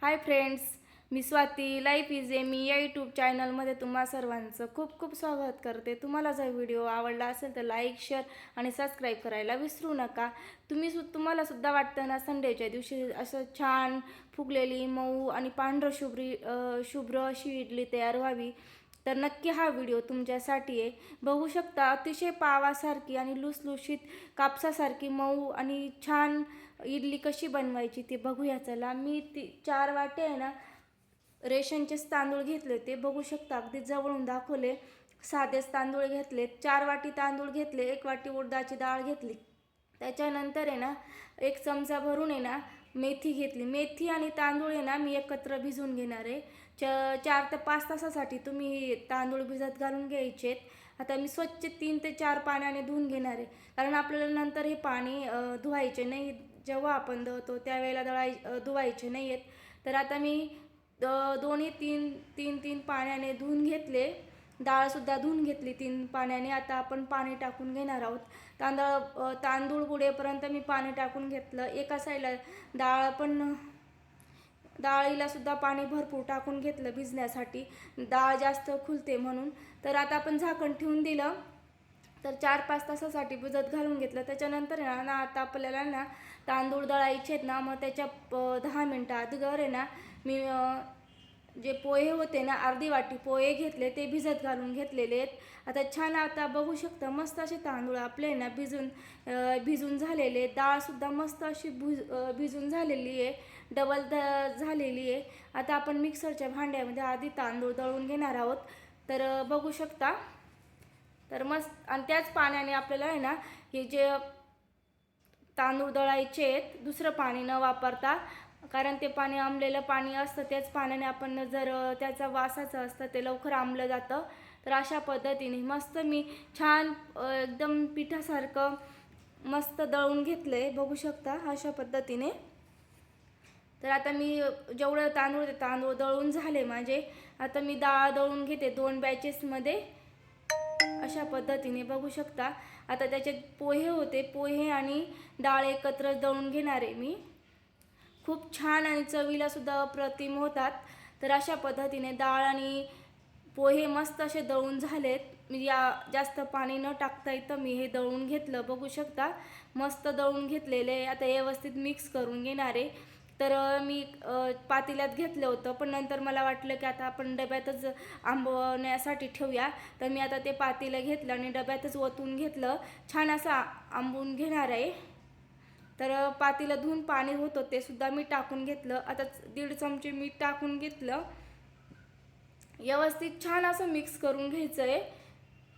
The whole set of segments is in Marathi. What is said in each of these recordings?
हाय फ्रेंड्स, मी स्वाती लाईफ इज ए मी या यूट्यूब चॅनलमध्ये तुम्हा सर्वांचं खूप खूप स्वागत करते। तुम्हाला जर व्हिडिओ आवडला असेल तर लाईक, शेअर आणि सबस्क्राईब करायला विसरू नका। तुम्हाला सुद्धा वाटतं ना संडेच्या दिवशी असं छान फुगलेली मऊ आणि शुभ्र अशी इडली तयार व्हावी, तर नक्की हा व्हिडिओ तुमच्यासाठी आहे। बघू शकता अतिशय पावासारखी आणि लुसलुशीत कापसासारखी मऊ आणि छान इडली कशी बनवायची ते बघूया। चला, मी 4 वाटे आहे ना रेशनचेच तांदूळ घेतले, ते बघू शकता अगदी जवळून दाखवले। साधेच तांदूळ घेतले, 4 वाटी तांदूळ घेतले, 1 वाटी उडदाची डाळ घेतली। त्याच्यानंतर आहे ना 1 चमचा भरून आहे ना मेथी घेतली। मेथी आणि तांदूळ आहे ना मी एकत्र भिजवून घेणार आहे। 4 ते 5 तासासाठी तुम्ही तांदूळ भिजत घालून घ्यायचे। आता मी स्वच्छ 3 ते 4 पाण्याने धुवून घेणार आहे, कारण आपल्याला नंतर हे पाणी धुवायचे नाही, जेव्हा आपण दळतो त्यावेळेला धुवायचे नाही आहेत। तर आता मी दोन्ही तीन पाण्याने धुवून घेतले। डाळसुद्धा धुवून घेतली 3 पाण्याने। आता आपण पाणी टाकून घेणार आहोत। तांदूळ बुडेपर्यंत मी पाणी टाकून घेतलं। एका साईडला डाळीला सुद्धा पाणी भरपूर टाकून घेतलं भिजण्यासाठी, डाळ जास्त खुलते म्हणून। तर आता आपण झाकण ठेवून दिलं, तर 4-5 तासासाठी भिजत घालून घेतलं। त्याच्यानंतर ना आता आपल्याला ना तांदूळ दळायचे आहेत ना, मग त्याच्या 10 मिनटं अगोदर आहे ना मी जे पोहे होते ना अर्धी वाटी पोहे घेतले, ते भिजत घालून घेतलेले आहेत। आता छान आता बघू शकता मस्त असे तांदूळ आपले ना भिजून झालेले। डाळसुद्धा मस्त अशी भिजून झालेली आहे, डबल झालेली आहे। आता आपण मिक्सरच्या भांड्यामध्ये आधी तांदूळ दळून घेणार आहोत, तर बघू शकता। तर मस्त आणि त्याच पाण्याने आपल्याला आहे ना हे जे तांदूळ दळायचे आहेत दुसरं पाणी न वापरता, कारण ते पाणी आंबलेलं पाणी असतं, त्याच पाण्याने आपण जर त्याचा वासाचं असतं ते लवकर आंबलं जातं। तर अशा पद्धतीने मस्त मी छान एकदम पिठासारखं मस्त दळून घेतलंय, बघू शकता अशा पद्धतीने। तर आता मी जेवढं तांदूळ दळून झाले माझे, आता मी डाळ दळून घेते 2 बॅचेसमध्ये अशा पद्धतीने, बघू शकता। आता त्याचे पोहे होते, पोहे आणि डाळ एकत्र दळून घेणार आहे मी। खूप छान आणि चवीला सुद्धा अप्रतिम होतात। तर अशा पद्धतीने डाळ आणि पोहे मस्त असे दळून झालेत। मी जास्त पाणी न टाकता इथं मी हे दळून घेतलं, बघू शकता मस्त दळून घेतलेले। आता व्यवस्थित मिक्स करून घेणार आहे। तर मी पातेल्यात घेतलं होतं, पण नंतर मला वाटलं की आता आपण डब्यातच आंबवण्यासाठी ठेवूया, तर मी आता ते पातेलं घेतलं आणि डब्यातच ओतून घेतलं, छान असं आंबवून घेणार आहे। तर पातेलं धुवून पाणी होतं ते सुद्धा मी टाकून घेतलं। आता 1.5 चमचे मीठ टाकून घेतलं, व्यवस्थित छान असं मिक्स करून घ्यायचं आहे,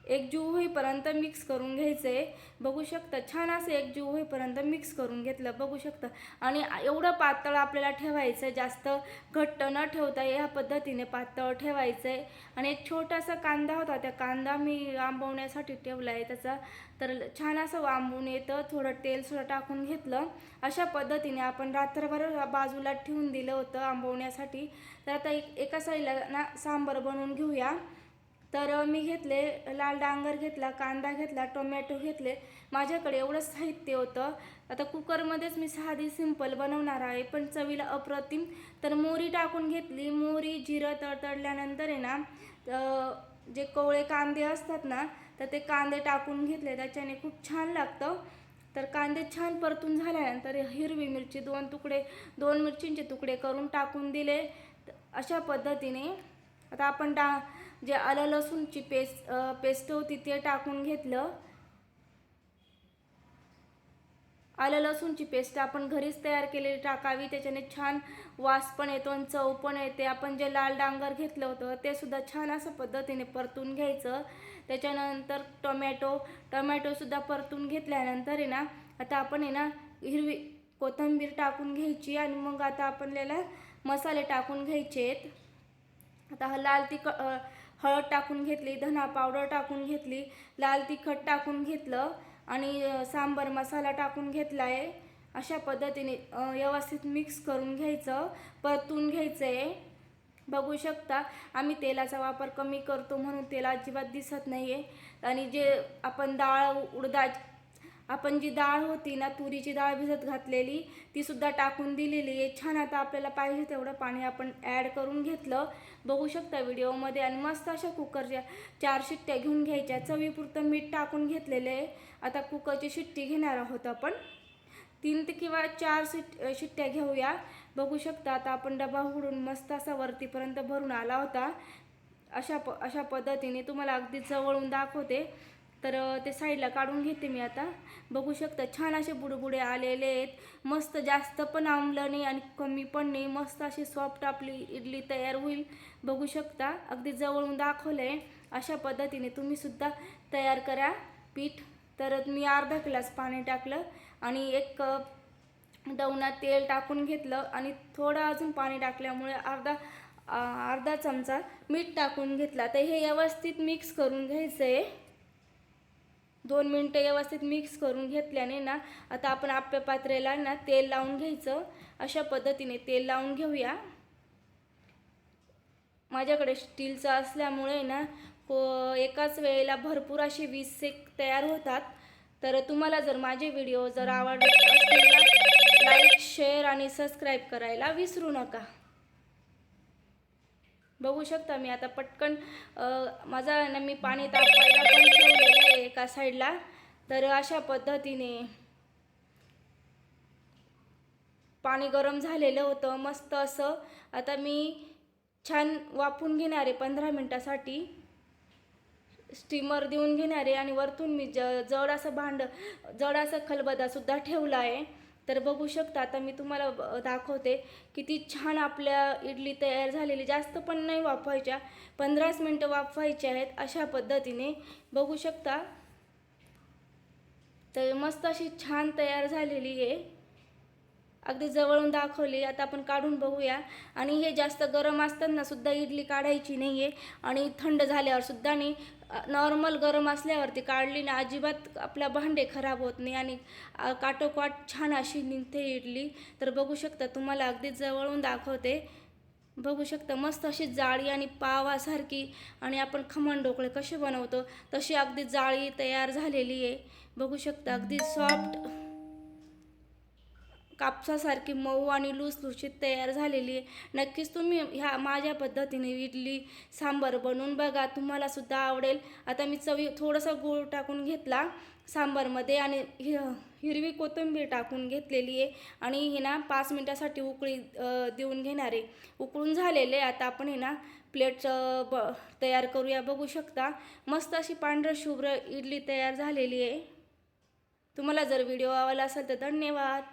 एकजीव होईपर्यंत मिक्स करून घ्यायचं आहे। बघू शकता छान असं एकजीव होईपर्यंत मिक्स करून घेतलं, बघू शकता। आणि एवढं पातळ आपल्याला ठेवायचं, जास्त घट्ट न ठेवता या पद्धतीने पातळ ठेवायचं आहे। आणि एक छोटासा कांदा होता, त्या कांदा मी आंबवण्यासाठी ठेवला आहे त्याचा, तर छान असं आंबून येतं। थोडं तेलसुद्धा टाकून घेतलं, अशा पद्धतीने आपण रात्रभर बाजूला ठेवून दिलं होतं आंबवण्यासाठी। तर आता एका साईडला ना सांबार बनवून घेऊया। तर मी घेतले लाल डांगर घेतला, कांदा घेतला, टोमॅटो घेतले, माझ्याकडे एवढंच साहित्य होतं। आता कुकरमध्येच मी साधी सिंपल बनवणार आहे, पण चवीला अप्रतिम। तर मोहरी टाकून घेतली, मोहरी जिरं तडतडल्यानंतर आहे ना जे कोवळे कांदे असतात ना, तर ते कांदे टाकून घेतले, त्याच्याने खूप छान लागतं। तर कांदे छान परतून झाल्यानंतर हिरवी मिरची 2 मिरचींचे तुकडे करून टाकून दिले, अशा पद्धतीने। आता आपण जे आलं लसूणची पेस्ट होती ते टाकून घेतलं। आलं लसूणची पेस्ट आपण घरीच तयार केलेली टाकावी, त्याच्याने छान वास पण येतो आणि चव पण येते। आपण जे लाल डांगर घेतलं होतं ते सुद्धा छान असं पद्धतीने परतून घ्यायचं। त्याच्यानंतर टोमॅटो सुद्धा परतून घेतल्यानंतर आहे ना आता आपण आहे ना हिरवी कोथिंबीर टाकून घ्यायची, आणि मग आता आपल्याला मसाले टाकून घ्यायचे आहेत। आता हळद टाकून घेतली, धना पावडर टाकून घेतली, लाल तिखट टाकून घेतलं आणि सांबार मसाला टाकून घेतला आहे। अशा पद्धतीने व्यवस्थित मिक्स करून घ्यायचं, परतून घ्यायचं आहे। बघू शकता आम्ही तेलाचा वापर कमी करतो म्हणून तेल अजिबात दिसत नाही आहे। आणि जे आपण डाळ आपण जी डाळ होती ना, तुरीची डाळ भिजत घातलेली, ती सुद्धा टाकून दिलेली आहे. छान आता आपल्याला पाहिजे तेवढं पाणी आपण ॲड करून घेतलं, बघू शकता व्हिडिओमध्ये. आणि मस्त अशा कुकरच्या 4 शिट्ट्या घेऊन घ्यायच्या. चवीपुरतं मीठ टाकून घेतलेलं आहे. आता कुकरची शिट्टी घेणार आहोत आपण. 3 किंवा 4 शिट्ट्या घेऊया. बघू शकता आता आपण डबा उघडून मस्त असा वरतीपर्यंत भरून आला होता. अशा पद्धतीने तुम्हाला अगदी जवळून दाखवते. तर ते साईडला काढून घेते मी आता. बघू शकता छान असे बुडबुडे आलेले आहेत. मस्त जास्त पण आंबलं नाही आणि कमी पण नाही. मस्त अशी सॉफ्ट आपली इडली तयार होईल. बघू शकता अगदी जवळून दाखवलंय. अशा पद्धतीने तुम्ही सुद्धा तयार करा पीठ. तर मी अर्धा ग्लास पाणी टाकलं आणि 1 डवना तेल टाकून घेतलं आणि थोडं अजून पाणी टाकल्यामुळे अर्धा चमचा मीठ टाकून घेतला. तर हे व्यवस्थित मिक्स करून घ्यायचं आहे. 2 मिनटं व्यवस्थित मिक्स करून घेतल्याने ना, आता आपण आप्पे पात्रेला ना तेल लावून घ्यायचं. अशा पद्धतीने तेल लावून घेऊया. माझ्याकडे स्टीलचं असल्यामुळे ना एकाच वेळेला भरपूर अशी 20 शेक तयार होतात. तर तुम्हाला जर माझे व्हिडिओ जर आवडले असतील ना, लाईक, शेअर आणि सबस्क्राईब करायला विसरू नका. बघू शकता मी आता पटकन माझा ना, मी पाणी तापवायला पण ठेवलेलं आहे एका साईडला. तर अशा पद्धतीने पाणी गरम झालेलं होतं मस्त असं. आता मी छान वाफवून घेणार आहे 15 मिनटासाठी. स्टीमर देऊन घेणार आहे आणि वरतून मी जड असं खलबत्तासुद्धा ठेवला आहे. तर बघू शकता आता मी तुम्हाला दाखवते किती छान आपल्या इडली तयार झालेली. जास्त पण नाही वाफवायच्या, 15 मिनटं वाफवायच्या आहेत. अशा पद्धतीने बघू शकता. तर मस्त अशी छान तयार झालेली आहे. अगदी जवळून दाखवली. आता आपण काढून बघूया. आणि हे जास्त गरम असताना सुद्धा इडली काढायची नाही आहे आणि थंड झाल्यावर सुद्धा नाही. नॉर्मल गरम असल्यावरती काढली ना, अजिबात आपला भांडे खराब होत नाही आणि काटोकाट छान अशी निघते इडली. तर बघू शकता तुम्हाला अगदी जवळून दाखवते. बघू शकता मस्त अशी जाळी आणि पावासारखी. आणि आपण खमण ढोकळे कसे बनवतो तशी अगदी जाळी तयार झालेली आहे. बघू शकता अगदी सॉफ्ट कापसासारखी मऊ आणि लुसलुशीत तयार झालेली आहे. नक्कीच तुम्ही ह्या माझ्या पद्धतीने इडली सांबार बनवून बघा, तुम्हाला सुद्धा आवडेल. आता मी थोडासा गूळ टाकून घेतला सांबारमध्ये आणि हिरवी कोथिंबीर टाकून घेतलेली आहे. आणि हे ना 5 मिनटासाठी उकळी देऊन घेणार आहे. उकळून झालेले. आता आपण हे ना प्लेट तयार करूया. बघू शकता मस्त अशी पांढरं शुभ्र इडली तयार झालेली आहे. तुम्हाला जर व्हिडिओ आवडला असेल तर धन्यवाद.